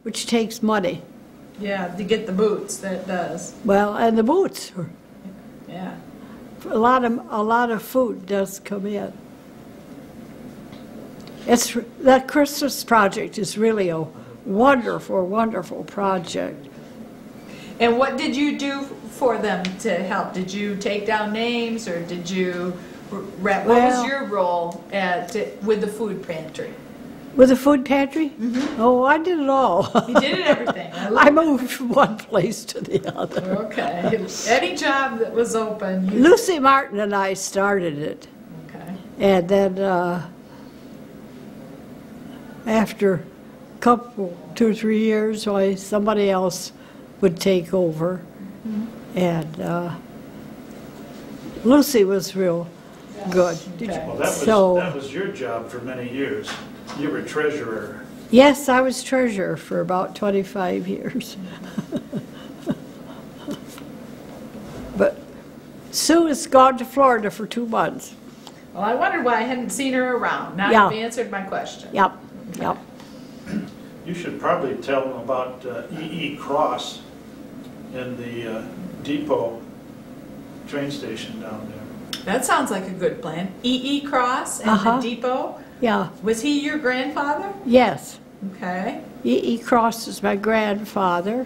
which takes money. Yeah, to get the boots, that does. Well, and the boots. Yeah. A lot of food does come in. That Christmas project is really a wonderful, wonderful project. And what did you do for them to help? Did you take down names, or did you, what was your role with the food pantry? With the food pantry? Mm-hmm. Oh, I did it all. You did everything. I moved from one place to the other. Okay. Any job that was open. Lucy Martin and I started it. Okay. And then after a couple, 2 or 3 years, somebody else would take over. Mm-hmm. And Lucy was real good. Okay. Well, that was your job for many years. You were treasurer. Yes, I was treasurer for about 25 years. But Sue has gone to Florida for 2 months. Well, I wondered why I hadn't seen her around. Now you've answered my question. Yep, yep. You should probably tell them about E.E. Cross in the depot train station down there. That sounds like a good plan. E.E. Cross and the depot? Yeah. Was he your grandfather? Yes. Okay. E.E. Cross is my grandfather.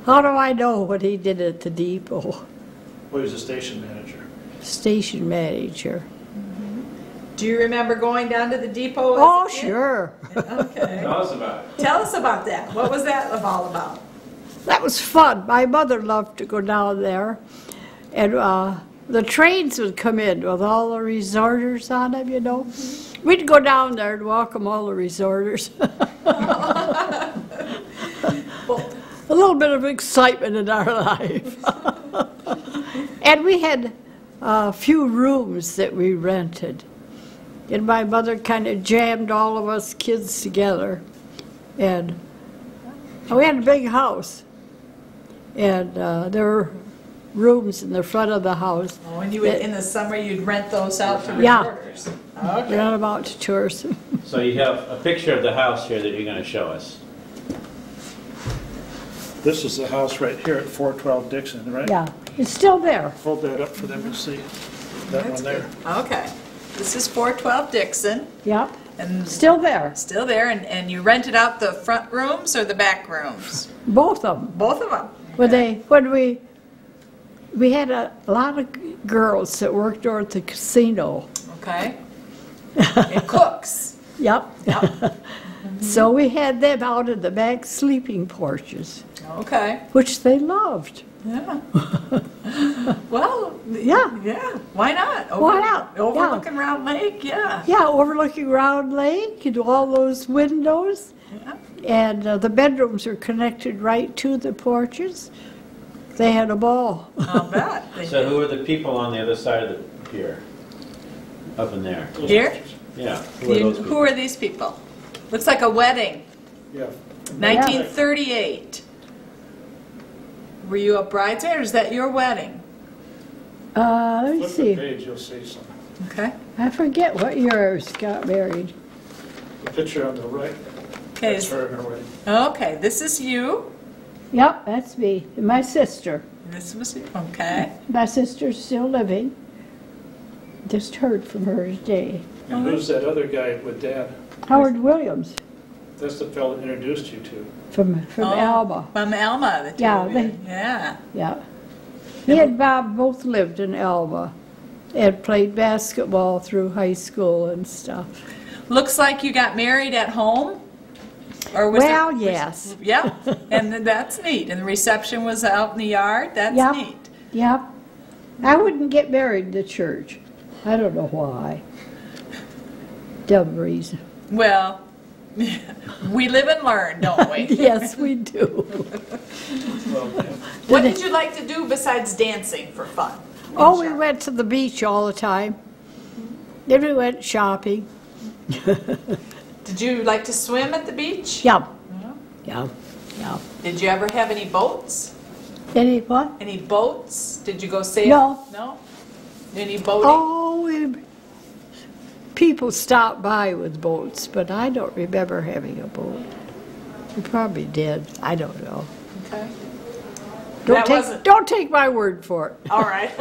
How do I know what he did at the depot? Well, he was a station manager. Station manager. Mm-hmm. Do you remember going down to the depot? Oh, sure. Okay. Tell us about it. Tell us about that. What was that all about? That was fun. My mother loved to go down there. And the trains would come in with all the resorters on them, you know. Mm-hmm. We'd go down there and welcome all the resorters. Well, a little bit of excitement in our life. And we had a few rooms that we rented. And my mother kind of jammed all of us kids together. And we had a big house. And there were rooms in the front of the house. Oh, and you would, in the summer, you'd rent those out to reporters. Yeah. Okay. Rent them out to tourists. So you have a picture of the house here that you're going to show us. This is the house right here at 412 Dixon, right? Yeah, it's still there. Hold that up for them to see. That one there. Okay. This is 412 Dixon. Yep. And still there. Still there. And you rented out the front rooms or the back rooms? Both of them. Both of them. When we had a lot of girls that worked over at the casino. Okay. And cooks. Yep. Yep. So we had them out in the back sleeping porches. Okay. Which they loved. Yeah. Well, yeah. Yeah. Why not? Why not? Overlooking Round Lake, yeah. Yeah, overlooking Round Lake and all those windows. Yeah. And the bedrooms are connected right to the porches. They had a ball. I'll bet. So who are the people on the other side of the pier? Up in there? Here? Yeah. Who are these people? Looks like a wedding. Yeah. 1938. Were you a bridesmaid, or is that your wedding? Let me Flip see. the page, you'll see some. Okay. I forget what year I got married. The picture on the right. Okay. That's her and her wedding. Okay, this is you. Yep, that's me. And my sister. This was you. Okay. My sister's still living. Just heard from her today. And who's that other guy with Dad? Howard Williams. That's the fellow that introduced you to. From Alma. From Alma. The two Yeah, of you. Yeah. Yeah. He and Bob both lived in Alma and played basketball through high school and stuff. Looks like you got married at home? Or was yes. Yeah, and that's neat. And the reception was out in the yard? That's neat. Yep. I wouldn't get married in the church. I don't know why. Dumb reason. Well, we live and learn, don't we? Yes, we do. What did you like to do besides dancing for fun? Oh, we went to the beach all the time. Then we went shopping. Did you like to swim at the beach? Yeah. Yeah. Yeah. Did you ever have any boats? Any what? Any boats? Did you go sail? No. No? Any boating? Oh, people stopped by with boats, but I don't remember having a boat. We probably did. I don't know. Okay. That wasn't- Don't take my word for it. All right.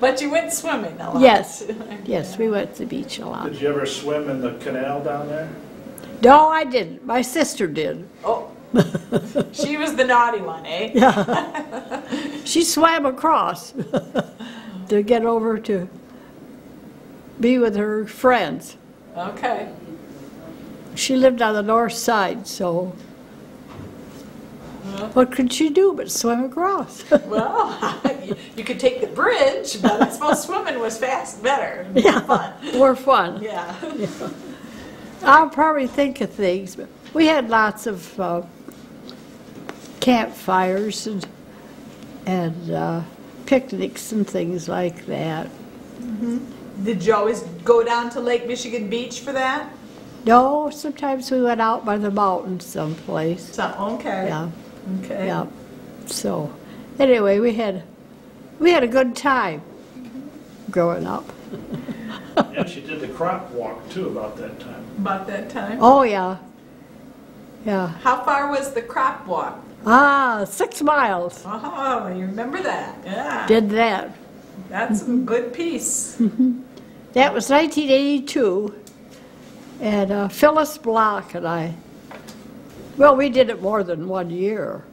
But you went swimming a lot. Yes. Yes, we went to the beach a lot. Did you ever swim in the canal down there? No, I didn't. My sister did. Oh, she was the naughty one, eh? Yeah. She swam across to get over to be with her friends. Okay. She lived on the north side, so what could she do but swim across? Well, you could take the bridge, but I suppose swimming was better. Yeah, Fun. more fun. Yeah. I'll probably think of things, but we had lots of campfires and picnics and things like that. Did you always go down to Lake Michigan Beach for that? No, sometimes we went out by the mountains someplace. So, okay. Yeah, Okay. yeah. So, anyway, we had a good time growing up. Yeah, she did the crop walk too about that time. About that time. Oh, yeah. Yeah. How far was the crop walk? 6 miles. Oh, you remember that? Yeah. Did that. That's a good piece. That was 1982. And Phyllis Block and I, well, we did it more than 1 year.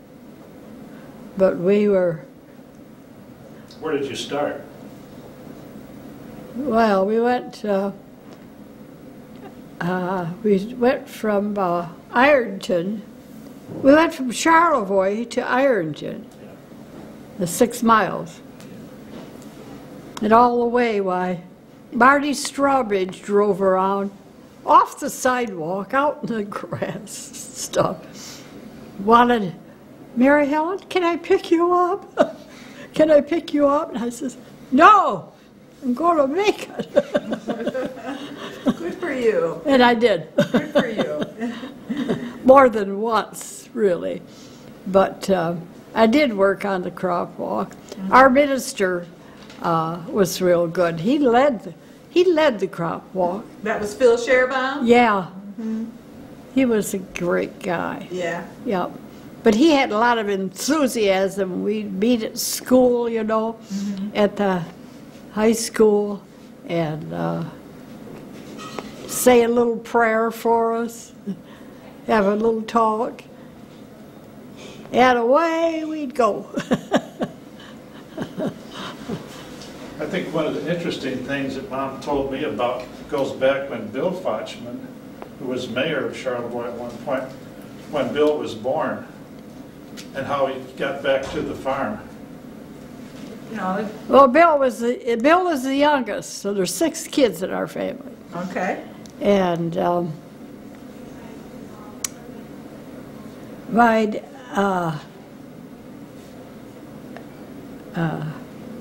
But we were, Where did you start? well, we went from Ironton. We went from Charlevoix to Ironton, the 6 miles. And all the way, why, Marty Strawbridge drove around off the sidewalk, out in the grass stuff. Wanted, Mary Helen, can I pick you up? Can I pick you up? And I says, no, I'm going to make it. Good for you. And I did. Good for you. More than once, really. But I did work on the crop walk. Our minister was real good. He led the crop walk. That was Phil Sherbaum? Yeah. He was a great guy. Yeah. Yeah. But he had a lot of enthusiasm. We'd meet at school, you know, at the high school, and say a little prayer for us, have a little talk, and away we'd go. I think one of the interesting things that Mom told me about goes back when Bill Fochman, who was mayor of Charlevoix at one point, when Bill was born, and how he got back to the farm. You know, Well, Bill was the youngest, so there's 6 kids in our family. okay. And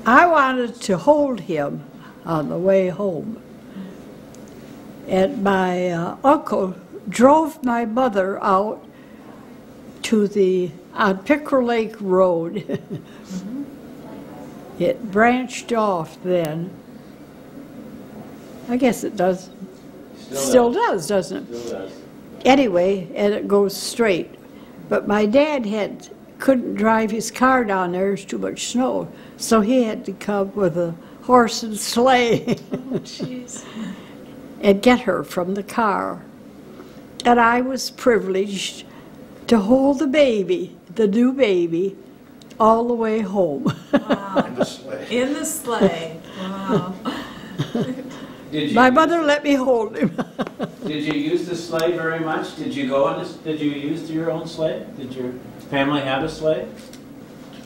I wanted to hold him on the way home. And my uncle drove my mother out to on Pickerel Lake Road. It branched off then. I guess it does. Still does, doesn't it? Still does. Anyway, and it goes straight. But my dad couldn't drive his car down there, there's too much snow. So he had to come with a horse and sleigh Jeez. and get her from the car. And I was privileged to hold the baby, the new baby, all the way home. Wow. In the sleigh. In the sleigh. Wow. My mother let me hold him. Did you use the sleigh very much? Did you go on this? Did you use your own sleigh? Did your family have a sleigh?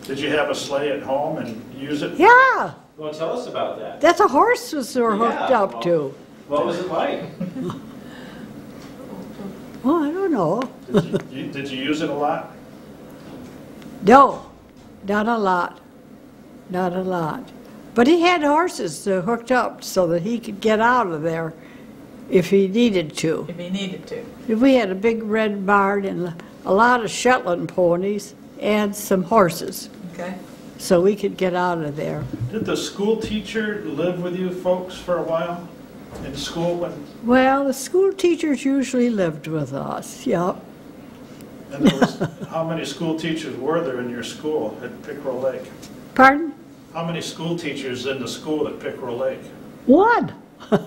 Did you have a sleigh at home and use it? Yeah, Well, tell us about that. that's a horses were hooked Yeah, up well- to. What was it like? Oh, I don't know. Did you use it a lot? No, not a lot. Not a lot. But he had horses hooked up so that he could get out of there if he needed to. If he needed to. We had a big red barn and a lot of Shetland ponies and some horses, Okay. so we could get out of there. Did the school teacher live with you folks for a while? in school when, Well, the school teachers usually lived with us, yep. and there was, how many school teachers were there in your school at Pickerel Lake? Pardon? How many school teachers in the school at Pickerel Lake? One. And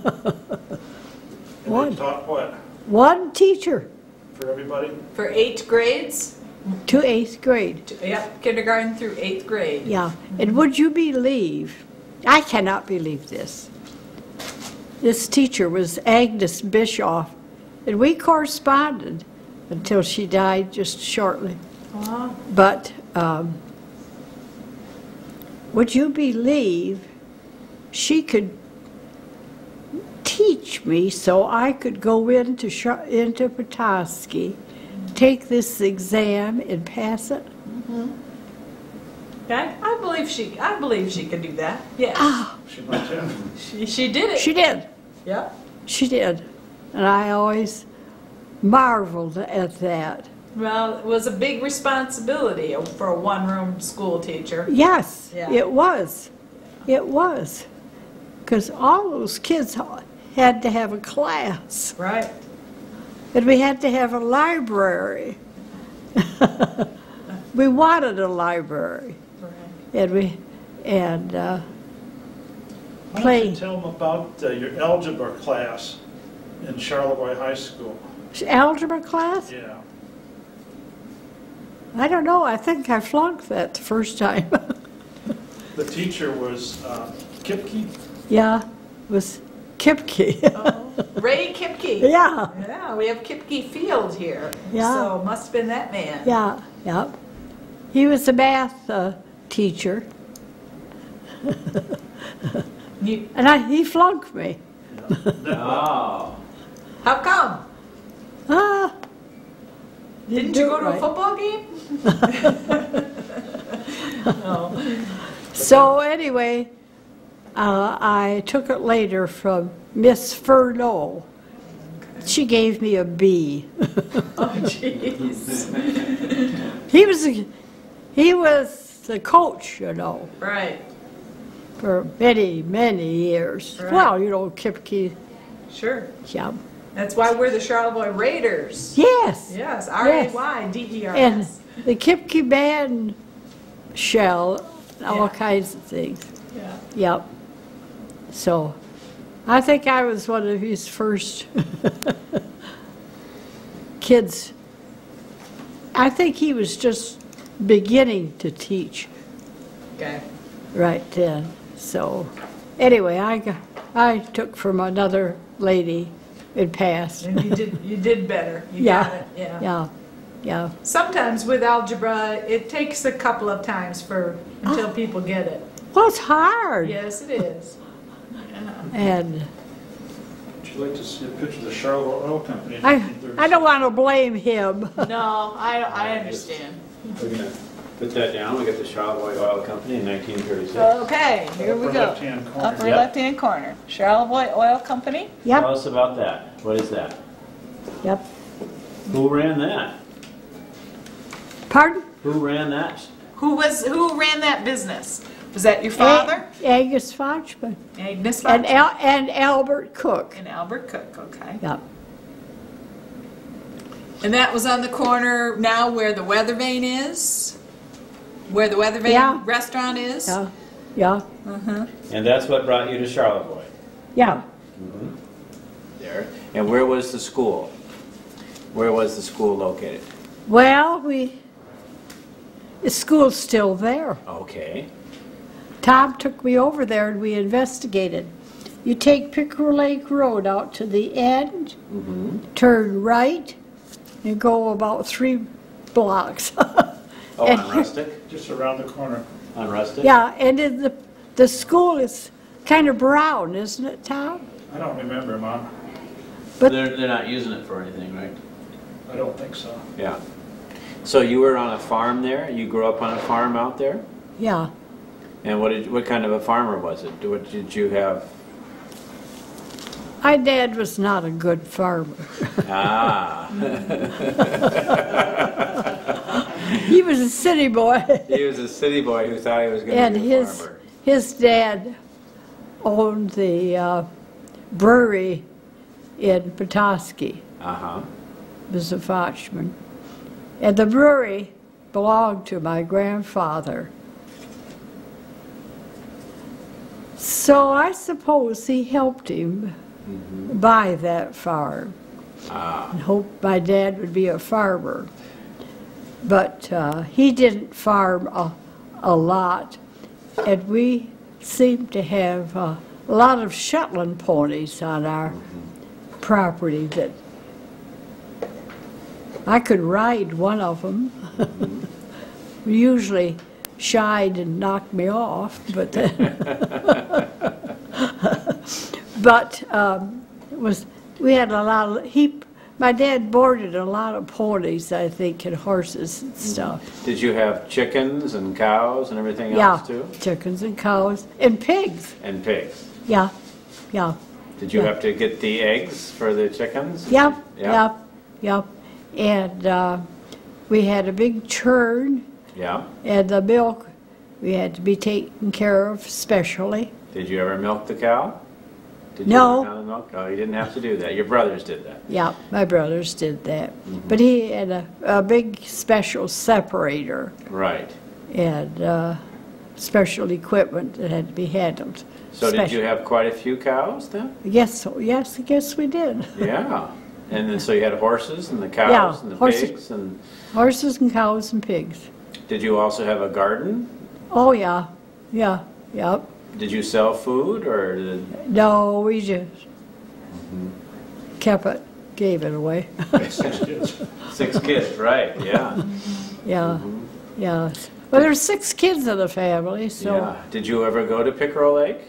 One. they taught what, One teacher for everybody? For 8 grades? to 8th grade. Yep, kindergarten through 8th grade. Yeah, and would you believe, I cannot believe this. This teacher was Agnes Bischoff, and we corresponded until she died just shortly. Wow. But would you believe she could teach me so I could go into Petoskey, take this exam and pass it? I believe she could do that. Yes. Ah, She must have. She did it. she did. Yep. She did. And I always marveled at that. Well, it was a big responsibility for a one-room school teacher. Yes, Yeah. it was. It was. Because all those kids had to have a class. Right. And we had to have a library. We wanted a library. Right. And Why don't play you tell them about your algebra class in Charlevoix High School? algebra class? Yeah. I don't know. I think I flunked that the first time. The teacher was Kipke. Yeah, it was Kipke. Oh, Ray Kipke. Yeah, Yeah, we have Kipke Field here. Yeah. So must have been that man. yeah, yeah. He was a math teacher, You, and he flunked me. Oh. how come? Ah, Didn't do you it go to right. a football game? Oh. So anyway, I took it later from Miss Furneaux. She gave me a B. Oh, jeez. He was the coach, you know, Right. for many, many years. Right. Well, you know, Kipke, Sure. yeah. That's why we're the Charlevoix Raiders. Yes. Yes, Yes. R-A-Y-D-E-R-S. And the Kipke band shell, all Yeah. kinds of things. Yeah. Yep. So, I think I was one of his first kids. I think he was just beginning to teach Okay. right then. So, anyway, I took from another lady and passed. And you did better. You Yeah. got it. Yeah. Yeah, yeah. Sometimes with algebra, it takes a couple of times until people get it. Well, it's hard. Yes, it is. And Would you like to see a picture of the Charlevoix Oil Company? in I 1936? don't want to blame him. No, I understand. We're gonna put that down. We got the Charlevoix Oil Company in 1936. Okay, here we Upper go. left-hand corner. Upper Yep. left-hand corner. Charlevoix Oil Company. Tell Yep, us about that. What is that? yep. Who ran that? Pardon? Who ran that? Who ran that business? Was that your father? Agnes Fochman. Agnes And, Fox and Albert Cook. and Albert Cook, okay. Yep. And that was on the corner now where the Weather Vane is? Where the Weather Vane Yeah. restaurant is? Yeah, yeah, And that's what brought you to Charlevoix. yeah. There. And where was the school? Where was the school located? Well, the school's still there. Okay. Tom took me over there and we investigated. You take Pickerel Lake Road out to the end, turn right, and go about 3 blocks. Oh, And- on Rustic? Just around the corner. On Rustic? Yeah, and the school is kind of brown, isn't it, Tom? I don't remember, Mom. But- They're not using it for anything, right? I don't think so. Yeah. So you were on a farm there? You grew up on a farm out there? Yeah. And what kind of a farmer was it? What did you have? My dad was not a good farmer. Ah. He was a city boy. He was a city boy who thought he was going And to be a farmer. his dad owned the brewery in Petoskey. Uh-huh. Was a Fochman. And the brewery belonged to my grandfather. So I suppose he helped him buy that farm. And hoped my dad would be a farmer. But he didn't farm a lot. And we seemed to have a lot of Shetland ponies on our property that I could ride one of them. Usually shied and knocked me off, but we had a lot of, my dad boarded a lot of ponies, I think, and horses and stuff. Did you have chickens and cows and everything else too? Yeah, chickens and cows and pigs. And pigs. Yeah, yeah. Did you have to get the eggs for the chickens? Yep, Yeah. yep. And we had a big churn. Yeah. And the milk, we had to be taken care of specially. Did you ever milk the cow? Did No. You ever count the milk? Oh, you didn't have to do that. Your brothers did that. Yeah, my brothers did that. But he had a big special separator Right. and special equipment that had to be handled. So did you have quite a few cows then? Yes, I guess we did. Yeah. And then so you had horses and the cows Yeah, and the horses. pigs and Horses and cows and pigs. did you also have a garden? Oh, yeah, yep. Did you sell food or did... No, we just kept it, gave it away. 6 kids. 6 kids, right, yeah. Yeah, yeah. Well, there's 6 kids in the family, so. Yeah. Did you ever go to Pickerel Lake?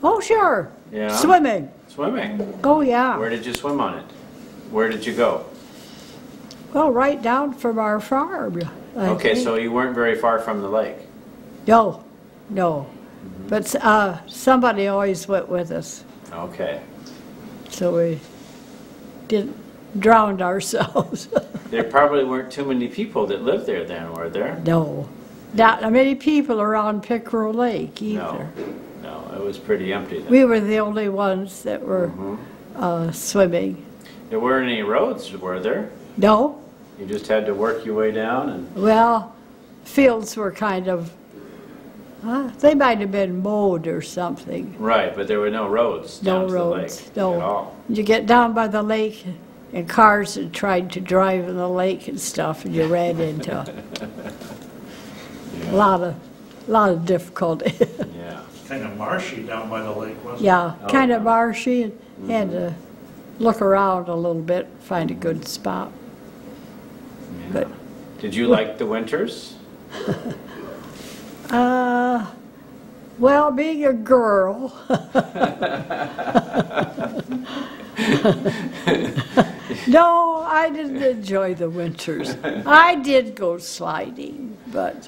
Oh, sure. Yeah. Swimming. Swimming. Oh, yeah. Where did you swim on it? Where did you go? Well, right down from our farm. I Okay, think. so you weren't very far from the lake. No. But somebody always went with us, Okay. so we didn't drown ourselves. There probably weren't too many people that lived there then, were there? No. Not many people around Pickerel Lake either. No, it was pretty empty then. We were the only ones that were swimming. There weren't any roads, were there? No. You just had to work your way down and... Well, fields were kind of, they might have been mowed or something. Right, but there were no roads down to the lake at all. No. You get down by the lake and cars had tried to drive in the lake and stuff and you ran into a lot of difficulty. Yeah. Kind of marshy down by the lake, wasn't it? Yeah, Oh, kind of yeah. marshy and had to look around a little bit, find a good spot. Yeah. But Did you like the winters? well, being a girl, no, I didn't enjoy the winters. I did go sliding, but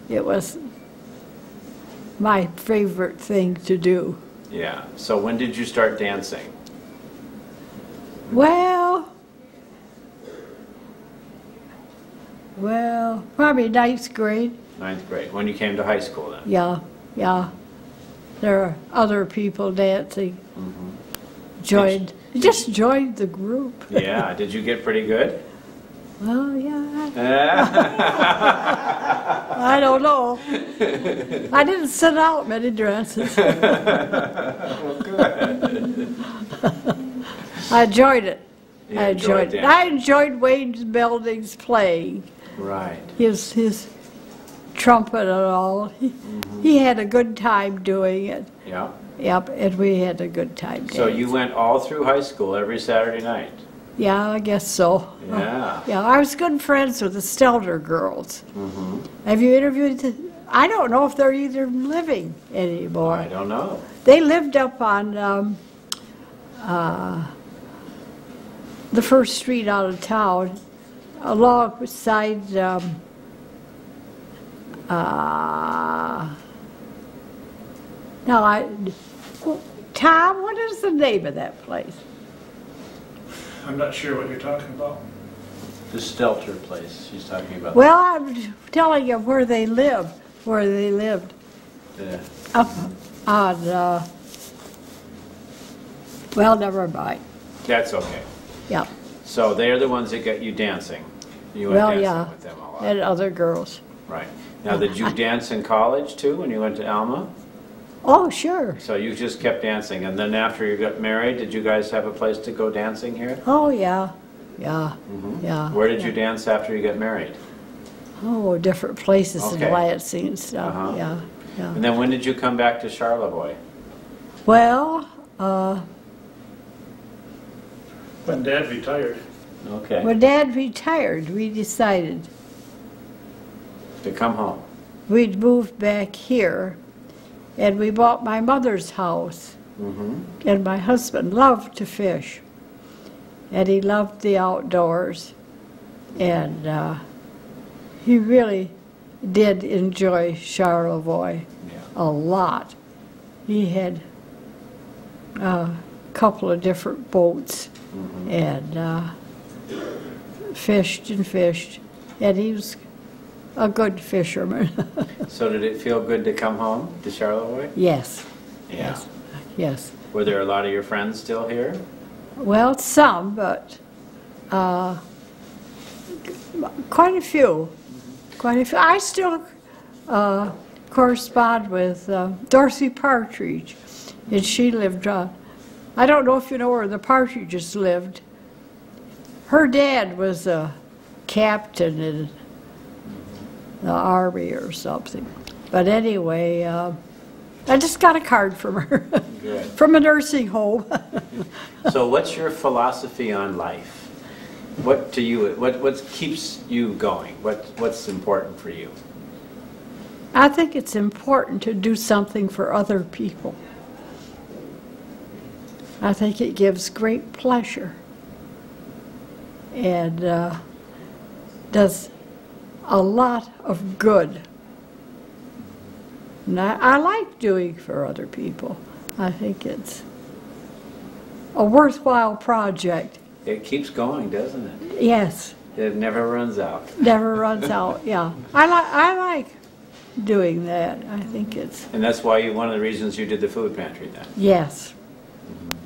it was my favorite thing to do. Yeah. So when did you start dancing? Well, probably ninth grade. 9th grade, when you came to high school then? Yeah. There are other people dancing. Just joined the group. Yeah. Did you get pretty good? Well, yeah. I don't know. I didn't send out many dresses. Well, good. I enjoyed it. You I enjoyed it. dancing. I enjoyed Wayne Belding's playing. Right. His trumpet and all. He had a good time doing it. Yeah. Yep, and we had a good time dancing. So you went all through high school every Saturday night? Yeah, I guess so. Yeah. Yeah, I was good friends with the Stelter girls. Have you interviewed I don't know if they're even living anymore. I don't know. They lived up on the first street out of town, along beside Tom, what is the name of that place? I'm not sure what you're talking about. The Stelter place she's talking about. Well, I'm telling you where they lived. Up on Well, never mind. That's okay. Yeah. So they're the ones that get you dancing. You went Well, dancing yeah. with them a lot. And other girls. Right. Now, did you dance in college too when you went to Alma? Oh, sure. So you just kept dancing, and then after you got married, did you guys have a place to go dancing here? Oh, yeah. Yeah. Yeah. Where did yeah. you dance after you got married? Oh, different places Okay. in Lansing and stuff. Uh-huh. Yeah. Yeah. And then when did you come back to Charlevoix? Well, When Dad retired. Okay. when Dad retired, we decided To come home. we'd move back here, and we bought my mother's house. Mm-hmm. And my husband loved to fish, and he loved the outdoors, and he really did enjoy Charlevoix Yeah. a lot. He had a couple of different boats and fished and fished, and he was a good fisherman. So did it feel good to come home to Charlevoix? Yes, Yeah. yes. Were there a lot of your friends still here? Well, some, but quite a few. Quite a few. I still correspond with Dorothy Partridge, and she lived, I don't know if you know where the Partridges lived. Her dad was a captain in the Army or something. But anyway, I just got a card from her, Good. from a nursing home. So what's your philosophy on life? What to you, what keeps you going? What's important for you? I think it's important to do something for other people. I think it gives great pleasure and does a lot of good. And I like doing for other people. I think it's a worthwhile project. It keeps going, doesn't it? Yes, It never runs out. never runs out. Yeah, I like doing that. I think it's And that's why one of the reasons you did the food pantry then. yes,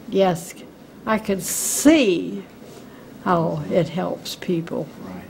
yes. I can see how it helps people. Right.